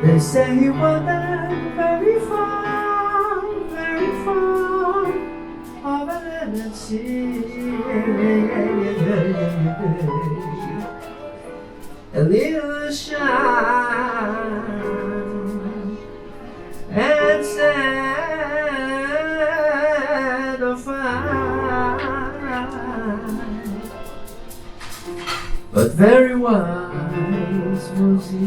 They say he wandered very far over the sea. A little shine and sad of fine, but very wise was he.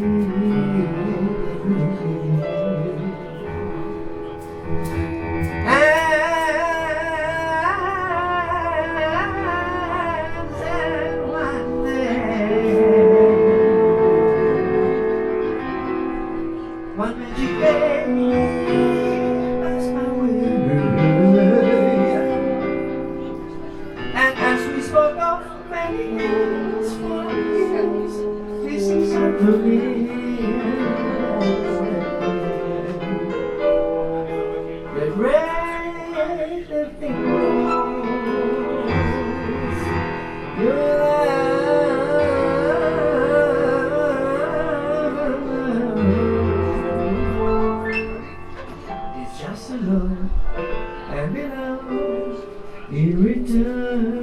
One magic day, that's my way. And as we spoke of many years, 4 years, this is unto me. The great things you love and be loved in return.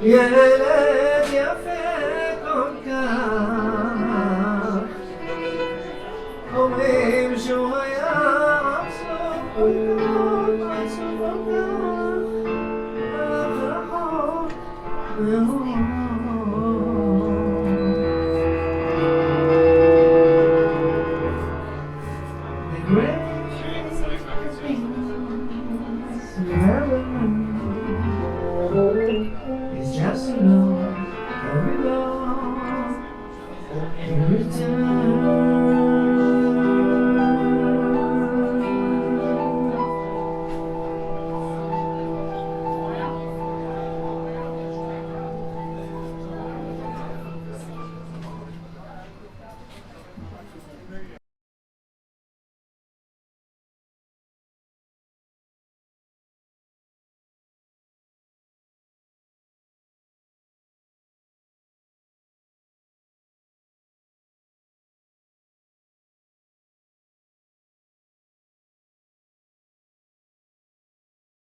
ילד יפה כל כך, אומרים שהוא היה עצוב מאוד, עצוב כל כך, רחוק מאוד. The great thing